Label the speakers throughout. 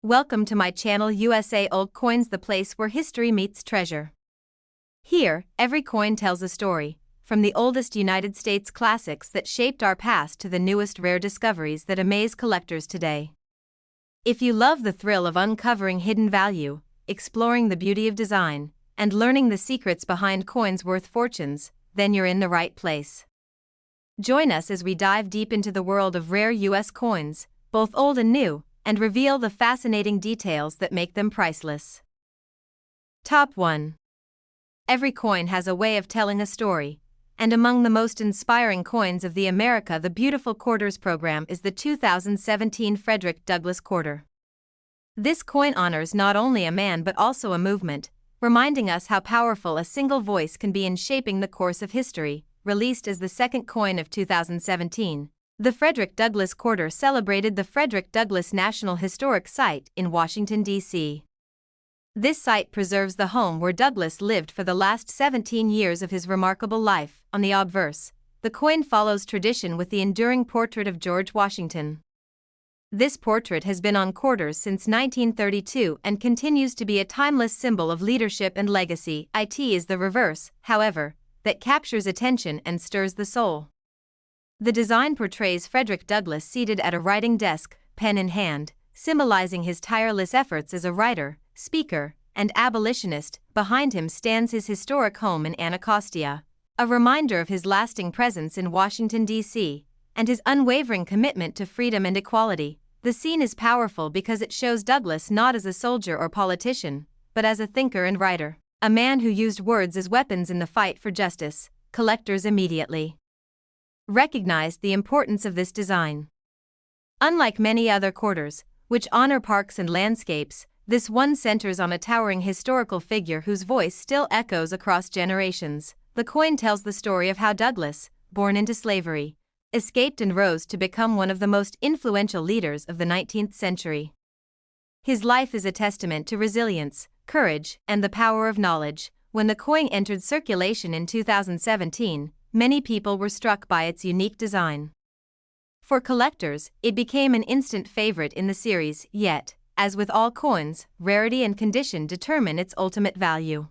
Speaker 1: Welcome to my channel USA Old Coins, the place where history meets treasure. Here, every coin tells a story, from the oldest United States classics that shaped our past to the newest rare discoveries that amaze collectors today. If you love the thrill of uncovering hidden value, exploring the beauty of design, and learning the secrets behind coins worth fortunes, then you're in the right place. Join us as we dive deep into the world of rare U.S. coins, both old and new, and reveal the fascinating details that make them priceless. Top 1. Every coin has a way of telling a story, and among the most inspiring coins of the America the Beautiful Quarters program is the 2017 Frederick Douglass quarter. This coin honors not only a man but also a movement, reminding us how powerful a single voice can be in shaping the course of history. Released as the second coin of 2017, the Frederick Douglass quarter celebrated the Frederick Douglass National Historic Site in Washington, D.C. This site preserves the home where Douglass lived for the last 17 years of his remarkable life. On the obverse, the coin follows tradition with the enduring portrait of George Washington. This portrait has been on quarters since 1932 and continues to be a timeless symbol of leadership and legacy. It is the reverse, however, that captures attention and stirs the soul. The design portrays Frederick Douglass seated at a writing desk, pen in hand, symbolizing his tireless efforts as a writer, speaker, and abolitionist. Behind him stands his historic home in Anacostia, a reminder of his lasting presence in Washington, D.C., and his unwavering commitment to freedom and equality. The scene is powerful because it shows Douglass not as a soldier or politician, but as a thinker and writer, a man who used words as weapons in the fight for justice. Collectors immediately recognized the importance of this design. Unlike many other quarters, which honor parks and landscapes, this one centers on a towering historical figure whose voice still echoes across generations. The coin tells the story of how Douglass, born into slavery, escaped and rose to become one of the most influential leaders of the 19th century. His life is a testament to resilience, courage, and the power of knowledge. When the coin entered circulation in 2017, many people were struck by its unique design. For collectors, it became an instant favorite in the series, yet, as with all coins, rarity and condition determine its ultimate value.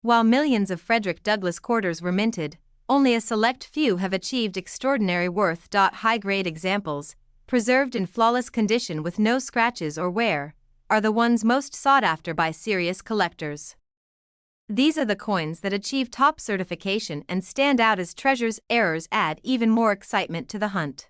Speaker 1: While millions of Frederick Douglass quarters were minted, only a select few have achieved extraordinary worth. High-grade examples, preserved in flawless condition with no scratches or wear, are the ones most sought after by serious collectors. These are the coins that achieve top certification and stand out as treasures. Errors add even more excitement to the hunt.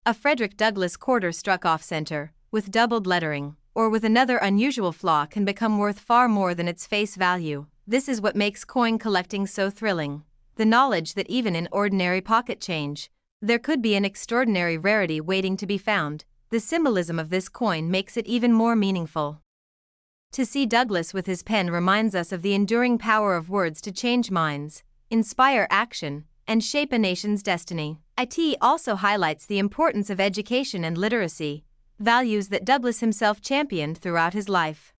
Speaker 1: A Frederick Douglass quarter struck off-center, with doubled lettering, or with another unusual flaw can become worth far more than its face value. This is what makes coin collecting so thrilling. The knowledge that even in ordinary pocket change, there could be an extraordinary rarity waiting to be found. The symbolism of this coin makes it even more meaningful. To see Douglass with his pen reminds us of the enduring power of words to change minds, inspire action, and shape a nation's destiny. It also highlights the importance of education and literacy, values that Douglass himself championed throughout his life.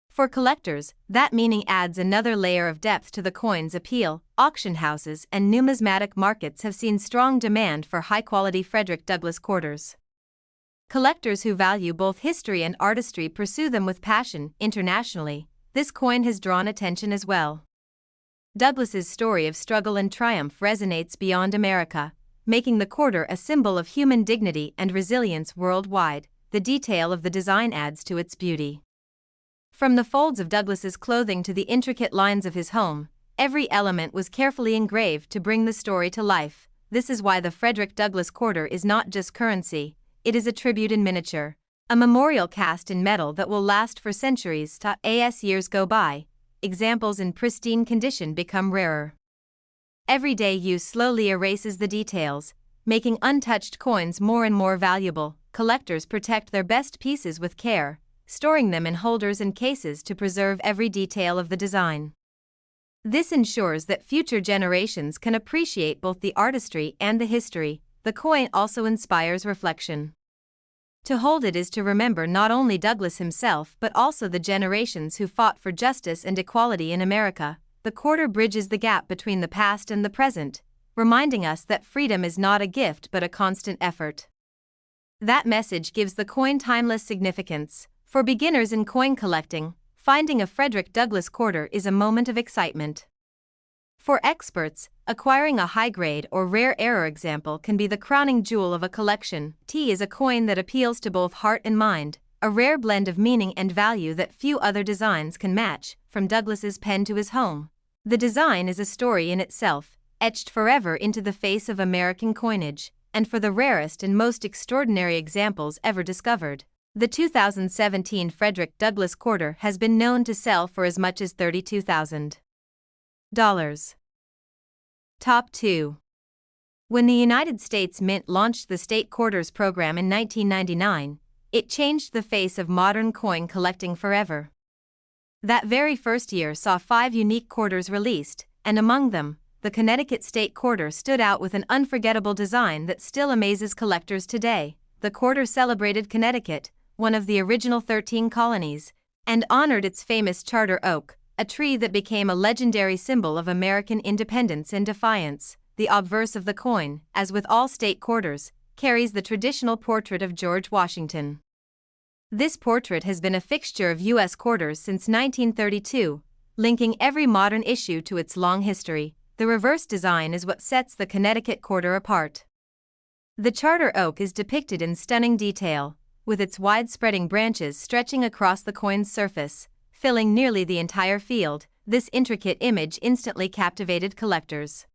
Speaker 1: For collectors, that meaning adds another layer of depth to the coin's appeal. Auction houses and numismatic markets have seen strong demand for high-quality Frederick Douglass quarters. Collectors who value both history and artistry pursue them with passion. Internationally, this coin has drawn attention as well. Douglass's story of struggle and triumph resonates beyond America, making the quarter a symbol of human dignity and resilience worldwide. The detail of the design adds to its beauty. From the folds of Douglass's clothing to the intricate lines of his home, every element was carefully engraved to bring the story to life. This is why the Frederick Douglass quarter is not just currency, it is a tribute in miniature, a memorial cast in metal that will last for centuries. As years go by, examples in pristine condition become rarer. Everyday use slowly erases the details, making untouched coins more and more valuable. Collectors protect their best pieces with care, storing them in holders and cases to preserve every detail of the design. This ensures that future generations can appreciate both the artistry and the history. The coin also inspires reflection. To hold it is to remember not only Douglass himself but also the generations who fought for justice and equality in America. The quarter bridges the gap between the past and the present, reminding us that freedom is not a gift but a constant effort. That message gives the coin timeless significance. For beginners in coin collecting, finding a Frederick Douglass quarter is a moment of excitement. For experts, acquiring a high-grade or rare error example can be the crowning jewel of a collection. T is a coin that appeals to both heart and mind, a rare blend of meaning and value that few other designs can match, from Douglass's pen to his home. The design is a story in itself, etched forever into the face of American coinage, and for the rarest and most extraordinary examples ever discovered. The 2017 Frederick Douglass quarter has been known to sell for as much as $32,000. Top 2. When the United States Mint launched the State Quarters program in 1999, it changed the face of modern coin collecting forever. That very first year saw 5 unique quarters released, and among them, the Connecticut State Quarter stood out with an unforgettable design that still amazes collectors today. The quarter celebrated Connecticut, one of the original 13 colonies, and honored its famous charter oak, a tree that became a legendary symbol of American independence and defiance. The obverse of the coin, as with all state quarters, carries the traditional portrait of George Washington. This portrait has been a fixture of U.S. quarters since 1932, linking every modern issue to its long history. The reverse design is what sets the Connecticut quarter apart. The charter oak is depicted in stunning detail, with its wide-spreading branches stretching across the coin's surface, filling nearly the entire field. This intricate image instantly captivated collectors.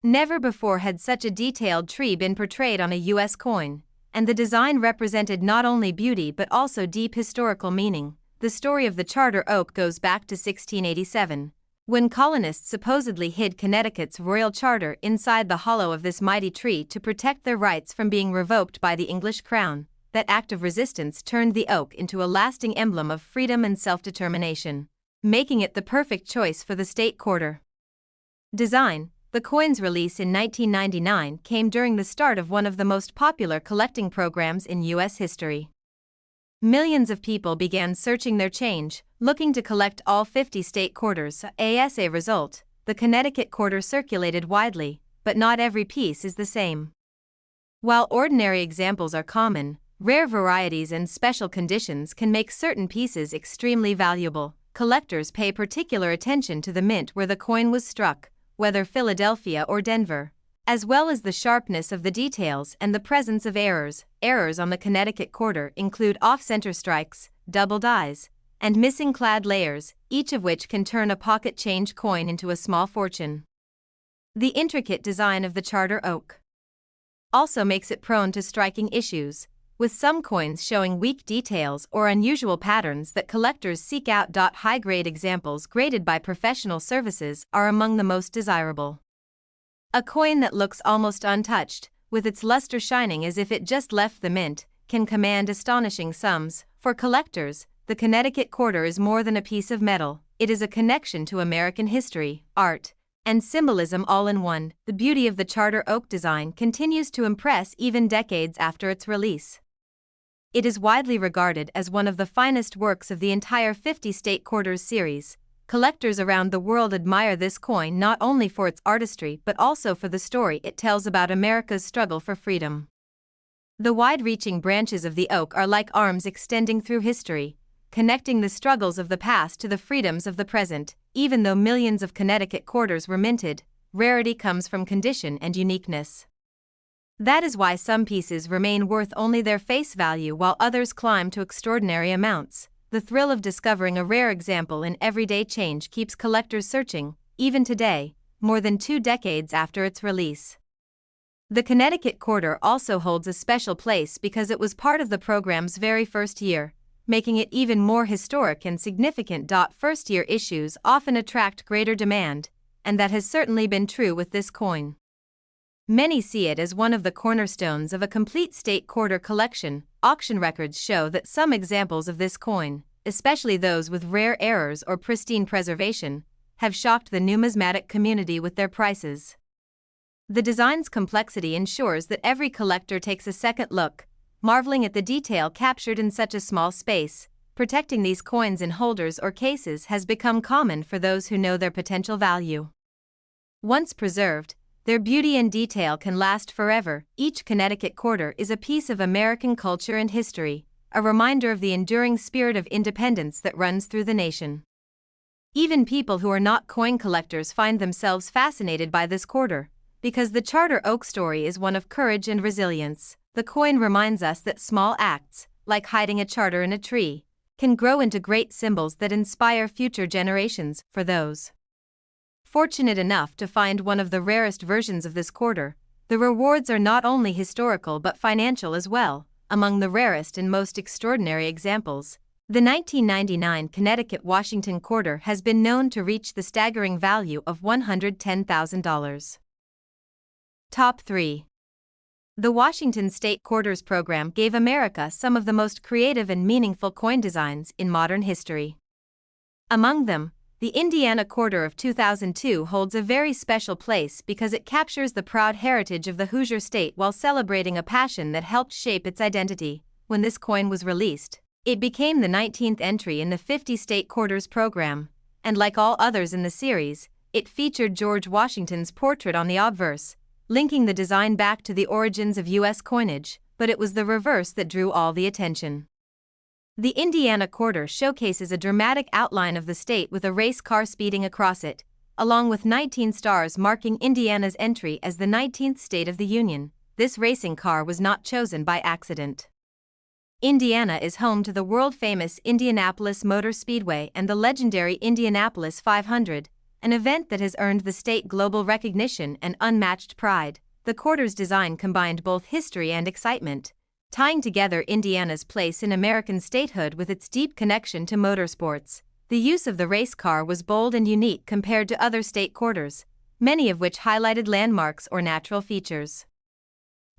Speaker 1: Never before had such a detailed tree been portrayed on a U.S. coin, and the design represented not only beauty but also deep historical meaning. The story of the charter oak goes back to 1687, when colonists supposedly hid Connecticut's royal charter inside the hollow of this mighty tree to protect their rights from being revoked by the English crown. That act of resistance turned the oak into a lasting emblem of freedom and self-determination, making it the perfect choice for the state quarter. Design. The coin's release in 1999 came during the start of one of the most popular collecting programs in U.S. history. Millions of people began searching their change, looking to collect all 50 state quarters. As a result, the Connecticut quarter circulated widely, but not every piece is the same. While ordinary examples are common, rare varieties and special conditions can make certain pieces extremely valuable. Collectors pay particular attention to the mint where the coin was struck, whether Philadelphia or Denver, as well as the sharpness of the details and the presence of errors. Errors on the Connecticut quarter include off-center strikes, double dies, and missing clad layers, each of which can turn a pocket change coin into a small fortune. The intricate design of the charter oak also makes it prone to striking issues, with some coins showing weak details or unusual patterns that collectors seek out. High-grade examples graded by professional services are among the most desirable. A coin that looks almost untouched, with its luster shining as if it just left the mint, can command astonishing sums. For collectors, the Connecticut quarter is more than a piece of metal. It is a connection to American history, art, and symbolism all in one. The beauty of the charter oak design continues to impress even decades after its release. It is widely regarded as one of the finest works of the entire 50 State Quarters series. Collectors around the world admire this coin not only for its artistry but also for the story it tells about America's struggle for freedom. The wide-reaching branches of the oak are like arms extending through history, connecting the struggles of the past to the freedoms of the present. Even though millions of Connecticut quarters were minted, rarity comes from condition and uniqueness. That is why some pieces remain worth only their face value while others climb to extraordinary amounts. The thrill of discovering a rare example in everyday change keeps collectors searching, even today, more than 2 decades after its release. The Connecticut quarter also holds a special place because it was part of the program's very first year, making it even more historic and significant. First-year issues often attract greater demand, and that has certainly been true with this coin. Many see it as one of the cornerstones of a complete state quarter collection. Auction records show that some examples of this coin, especially those with rare errors or pristine preservation, have shocked the numismatic community with their prices. The design's complexity ensures that every collector takes a second look, marveling at the detail captured in such a small space. Protecting these coins in holders or cases has become common for those who know their potential value. Once preserved, Their beauty and detail can last forever. Each Connecticut quarter is a piece of American culture and history, a reminder of the enduring spirit of independence that runs through the nation. Even people who are not coin collectors find themselves fascinated by this quarter, because the Charter Oak story is one of courage and resilience. The coin reminds us that small acts, like hiding a charter in a tree, can grow into great symbols that inspire future generations. For those fortunate enough to find one of the rarest versions of this quarter, the rewards are not only historical but financial as well. Among the rarest and most extraordinary examples, the 1999 Connecticut Washington quarter has been known to reach the staggering value of $110,000. Top 3. The Washington State Quarters program gave America some of the most creative and meaningful coin designs in modern history. Among them, the Indiana quarter of 2002 holds a very special place because it captures the proud heritage of the Hoosier state while celebrating a passion that helped shape its identity. When this coin was released, it became the 19th entry in the 50-state quarters program, and like all others in the series, it featured George Washington's portrait on the obverse, linking the design back to the origins of U.S. coinage, but it was the reverse that drew all the attention. The Indiana quarter showcases a dramatic outline of the state with a race car speeding across it, along with 19 stars marking Indiana's entry as the 19th state of the Union. This racing car was not chosen by accident. Indiana is home to the world-famous Indianapolis Motor Speedway and the legendary Indianapolis 500, an event that has earned the state global recognition and unmatched pride. The quarter's design combined both history and excitement, tying together Indiana's place in American statehood with its deep connection to motorsports. The use of the race car was bold and unique compared to other state quarters, many of which highlighted landmarks or natural features.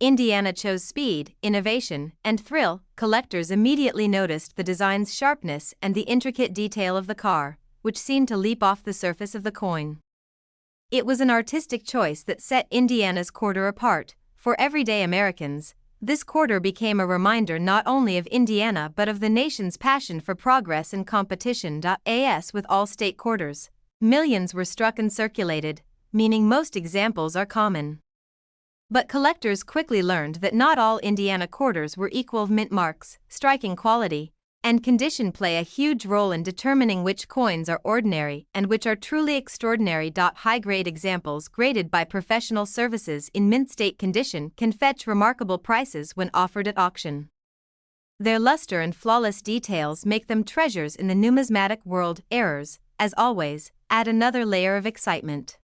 Speaker 1: Indiana chose speed, innovation, and thrill. Collectors immediately noticed the design's sharpness and the intricate detail of the car, which seemed to leap off the surface of the coin. It was an artistic choice that set Indiana's quarter apart. For everyday Americans, this quarter became a reminder not only of Indiana but of the nation's passion for progress and competition. As with all state quarters, millions were struck and circulated, meaning most examples are common. But collectors quickly learned that not all Indiana quarters were equal. Mint marks, striking quality, and condition play a huge role in determining which coins are ordinary and which are truly extraordinary. High-grade examples graded by professional services in mint state condition can fetch remarkable prices when offered at auction. Their luster and flawless details make them treasures in the numismatic world. Errors, as always, add another layer of excitement.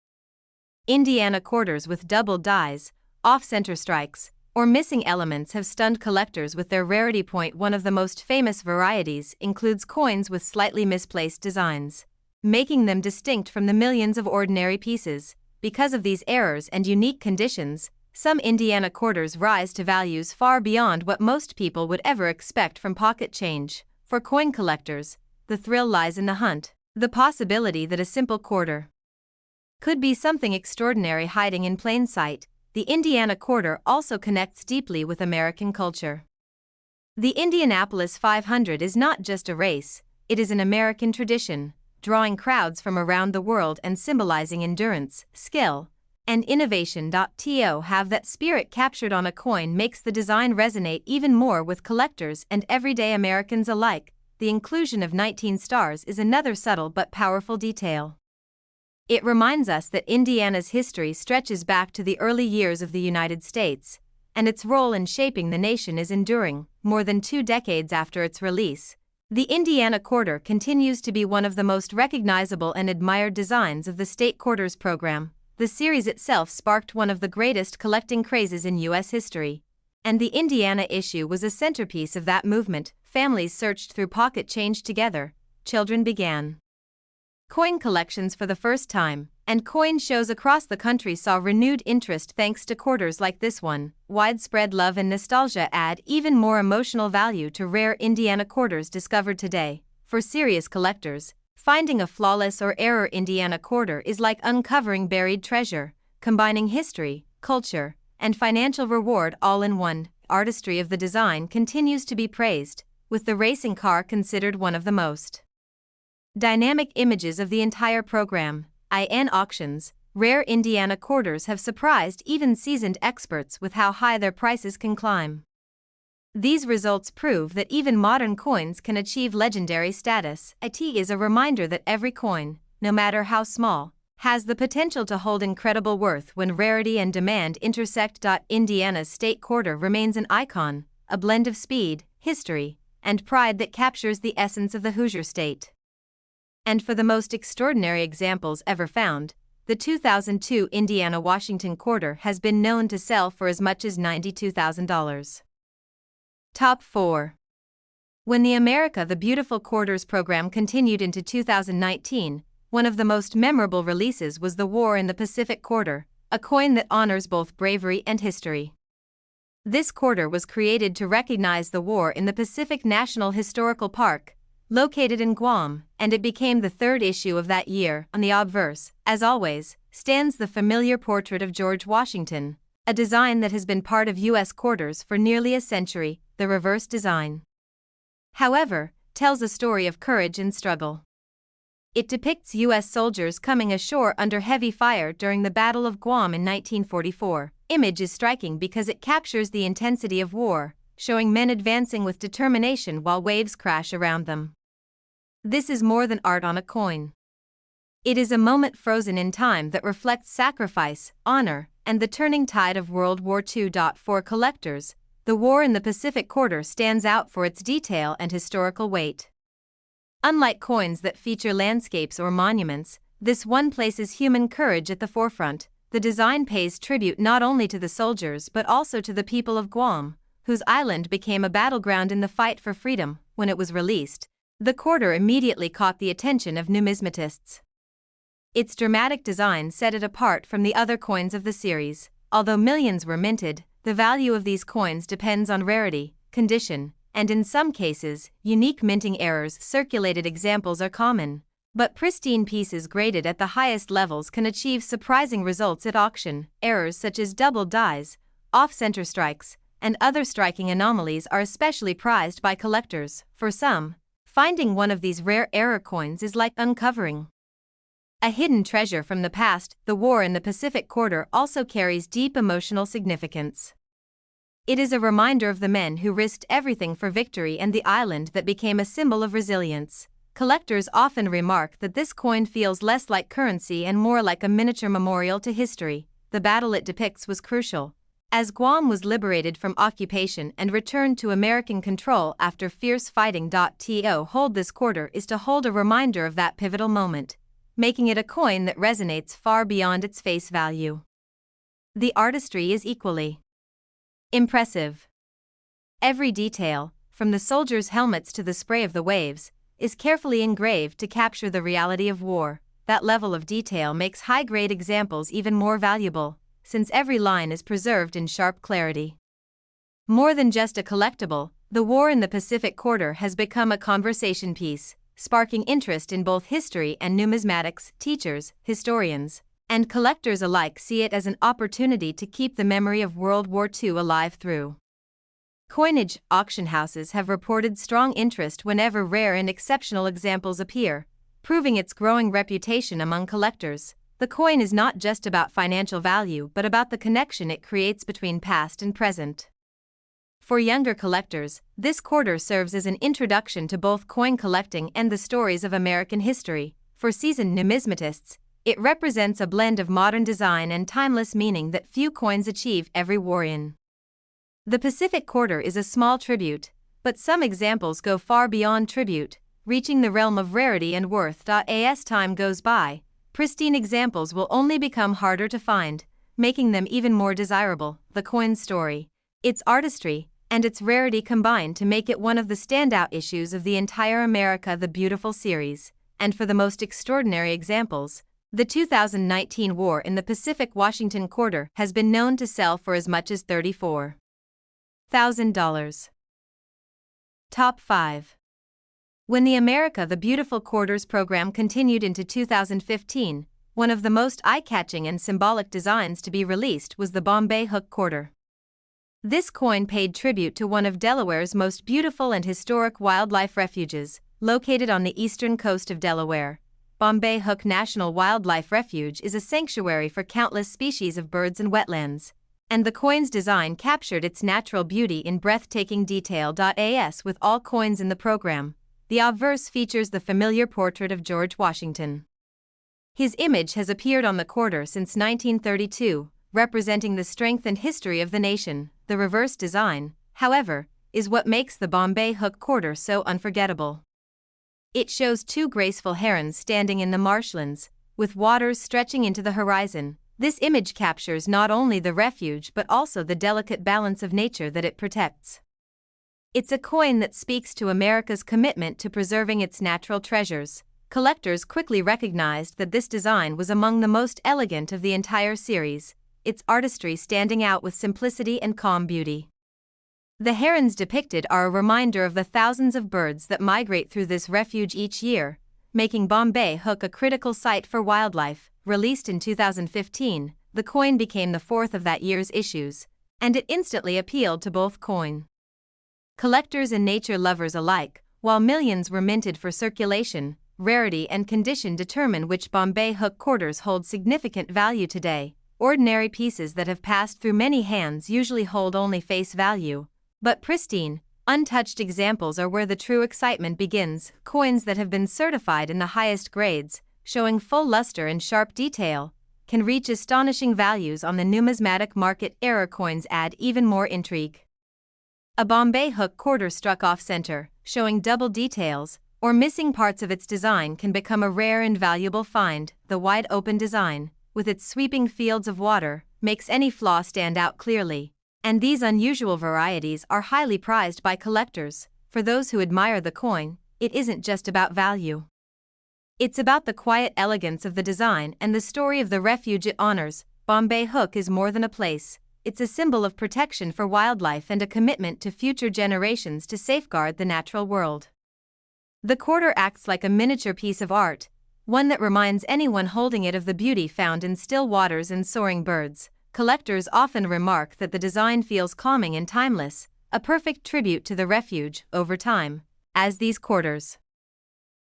Speaker 1: Indiana quarters with doubled dies, off-center strikes, or missing elements have stunned collectors with their rarity. One of the most famous varieties includes coins with slightly misplaced designs, making them distinct from the millions of ordinary pieces. Because of these errors and unique conditions, some Indiana quarters rise to values far beyond what most people would ever expect from pocket change. For coin collectors, the thrill lies in the hunt, the possibility that a simple quarter could be something extraordinary hiding in plain sight. The Indiana quarter also connects deeply with American culture. The Indianapolis 500 is not just a race, it is an American tradition, drawing crowds from around the world and symbolizing endurance, skill, and innovation. To have that spirit captured on a coin makes the design resonate even more with collectors and everyday Americans alike. The inclusion of 19 stars is another subtle but powerful detail. It reminds us that Indiana's history stretches back to the early years of the United States, and its role in shaping the nation is enduring. More than 2 decades after its release, the Indiana quarter continues to be one of the most recognizable and admired designs of the state quarters program. The series itself sparked one of the greatest collecting crazes in U.S. history, and the Indiana issue was a centerpiece of that movement. Families searched through pocket change together, children began coin collections for the first time, and coin shows across the country saw renewed interest thanks to quarters like this one. Widespread love and nostalgia add even more emotional value to rare Indiana quarters discovered today. For serious collectors, finding a flawless or error Indiana quarter is like uncovering buried treasure, combining history, culture, and financial reward all in one. Artistry of the design continues to be praised, with the racing car considered one of the most dynamic images of the entire program. In auctions, rare Indiana quarters have surprised even seasoned experts with how high their prices can climb. These results prove that even modern coins can achieve legendary status. It is a reminder that every coin, no matter how small, has the potential to hold incredible worth when rarity and demand intersect. Indiana's state quarter remains an icon, a blend of speed, history, and pride that captures the essence of the Hoosier state. And for the most extraordinary examples ever found, the 2002 Indiana Washington quarter has been known to sell for as much as $92,000. Top 4. When the America the Beautiful Quarters program continued into 2019, one of the most memorable releases was the War in the Pacific Quarter, a coin that honors both bravery and history. This quarter was created to recognize the war in the Pacific National Historical Park, located in Guam, and it became the third issue of that year. On the obverse, as always, stands the familiar portrait of George Washington, a design that has been part of U.S. quarters for nearly a century. The reverse design, however, tells a story of courage and struggle. It depicts U.S. soldiers coming ashore under heavy fire during the Battle of Guam in 1944. Image is striking because it captures the intensity of war, showing men advancing with determination while waves crash around them. This is more than art on a coin. It is a moment frozen in time that reflects sacrifice, honor, and the turning tide of World War II. For collectors, the War in the Pacific Quarter stands out for its detail and historical weight. Unlike coins that feature landscapes or monuments, this one places human courage at the forefront. The design pays tribute not only to the soldiers but also to the people of Guam, whose island became a battleground in the fight for freedom. When it was released, the quarter immediately caught the attention of numismatists. Its dramatic design set it apart from the other coins of the series. Although millions were minted, the value of these coins depends on rarity, condition, and in some cases, unique minting errors. Circulated examples are common, but pristine pieces graded at the highest levels can achieve surprising results at auction. Errors such as double dies, off-center strikes, and other striking anomalies are especially prized by collectors. For some, finding one of these rare error coins is like uncovering a hidden treasure from the past. The War in the Pacific Quarter also carries deep emotional significance. It is a reminder of the men who risked everything for victory and the island that became a symbol of resilience. Collectors often remark that this coin feels less like currency and more like a miniature memorial to history. The battle it depicts was crucial, as Guam was liberated from occupation and returned to American control after fierce fighting. To hold this quarter is to hold a reminder of that pivotal moment, making it a coin that resonates far beyond its face value. The artistry is equally impressive. Every detail, from the soldiers' helmets to the spray of the waves, is carefully engraved to capture the reality of war. That level of detail makes high-grade examples even more valuable, since every line is preserved in sharp clarity. More than just a collectible, the War in the Pacific Quarter has become a conversation piece, sparking interest in both history and numismatics. Teachers, historians, and collectors alike see it as an opportunity to keep the memory of World War II alive through coinage. Auction houses have reported strong interest whenever rare and exceptional examples appear, proving its growing reputation among collectors. The coin is not just about financial value but about the connection it creates between past and present. For younger collectors, this quarter serves as an introduction to both coin collecting and the stories of American history. For seasoned numismatists, it represents a blend of modern design and timeless meaning that few coins achieve every war in. The Pacific Quarter is a small tribute, but some examples go far beyond tribute, reaching the realm of rarity and worth. As time goes by, pristine examples will only become harder to find, making them even more desirable. The coin's story, its artistry, and its rarity combine to make it one of the standout issues of the entire America the Beautiful series. And for the most extraordinary examples, the 2019 War in the Pacific Washington Quarter has been known to sell for as much as $34,000. Top 5. When the America the Beautiful Quarters program continued into 2015, one of the most eye-catching and symbolic designs to be released was the Bombay Hook quarter. This coin paid tribute to one of Delaware's most beautiful and historic wildlife refuges, located on the eastern coast of Delaware. Bombay Hook National Wildlife Refuge is a sanctuary for countless species of birds and wetlands, and the coin's design captured its natural beauty in breathtaking detail. As with all coins in the program, the obverse features the familiar portrait of George Washington. His image has appeared on the quarter since 1932, representing the strength and history of the nation. The reverse design, however, is what makes the Bombay Hook quarter so unforgettable. It shows two graceful herons standing in the marshlands, with waters stretching into the horizon. This image captures not only the refuge but also the delicate balance of nature that it protects. It's a coin that speaks to America's commitment to preserving its natural treasures. Collectors quickly recognized that this design was among the most elegant of the entire series, its artistry standing out with simplicity and calm beauty. The herons depicted are a reminder of the thousands of birds that migrate through this refuge each year, making Bombay Hook a critical site for wildlife. Released in 2015, the coin became the fourth of that year's issues, and it instantly appealed to both coin collectors and nature lovers alike. While millions were minted for circulation, rarity and condition determine which Bombay Hook quarters hold significant value today. Ordinary pieces that have passed through many hands usually hold only face value, but pristine, untouched examples are where the true excitement begins. Coins that have been certified in the highest grades, showing full luster and sharp detail, can reach astonishing values on the numismatic market. Error coins add even more intrigue. A Bombay Hook quarter struck off-center, showing double details, or missing parts of its design can become a rare and valuable find. The wide-open design, with its sweeping fields of water, makes any flaw stand out clearly, and these unusual varieties are highly prized by collectors. For those who admire the coin, it isn't just about value. It's about the quiet elegance of the design and the story of the refuge it honors. Bombay Hook is more than a place, it's a symbol of protection for wildlife and a commitment to future generations to safeguard the natural world. The quarter acts like a miniature piece of art, one that reminds anyone holding it of the beauty found in still waters and soaring birds. Collectors often remark that the design feels calming and timeless, a perfect tribute to the refuge. Over time, as these quarters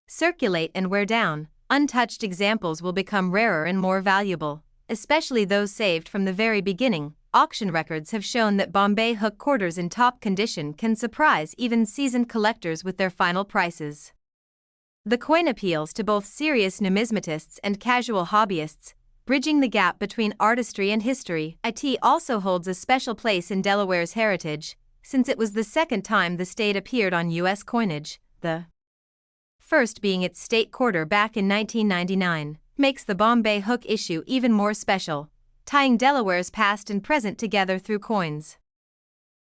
Speaker 1: circulate and wear down, untouched examples will become rarer and more valuable, especially those saved from the very beginning. Auction records have shown that Bombay Hook quarters in top condition can surprise even seasoned collectors with their final prices. The coin appeals to both serious numismatists and casual hobbyists, bridging the gap between artistry and history. It also holds a special place in Delaware's heritage, since it was the second time the state appeared on U.S. coinage, the first being its state quarter back in 1999, makes the Bombay Hook issue even more special, tying Delaware's past and present together through coins.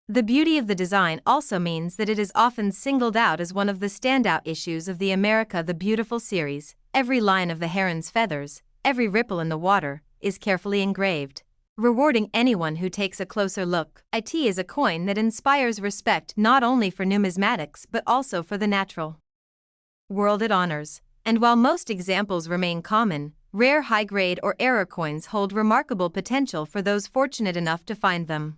Speaker 1: The beauty of the design also means that it is often singled out as one of the standout issues of the America the Beautiful series. Every line of the heron's feathers, every ripple in the water, is carefully engraved, rewarding anyone who takes a closer look. It is a coin that inspires respect not only for numismatics but also for the natural world it honors, and while most examples remain common, rare high-grade or error coins hold remarkable potential for those fortunate enough to find them.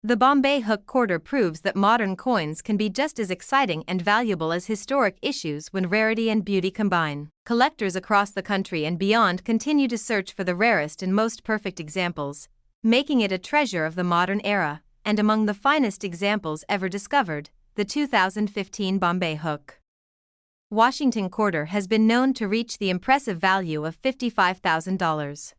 Speaker 1: The Bombay Hook quarter proves that modern coins can be just as exciting and valuable as historic issues when rarity and beauty combine. Collectors across the country and beyond continue to search for the rarest and most perfect examples, making it a treasure of the modern era. And among the finest examples ever discovered, the 2015 Bombay Hook Washington quarter has been known to reach the impressive value of $55,000.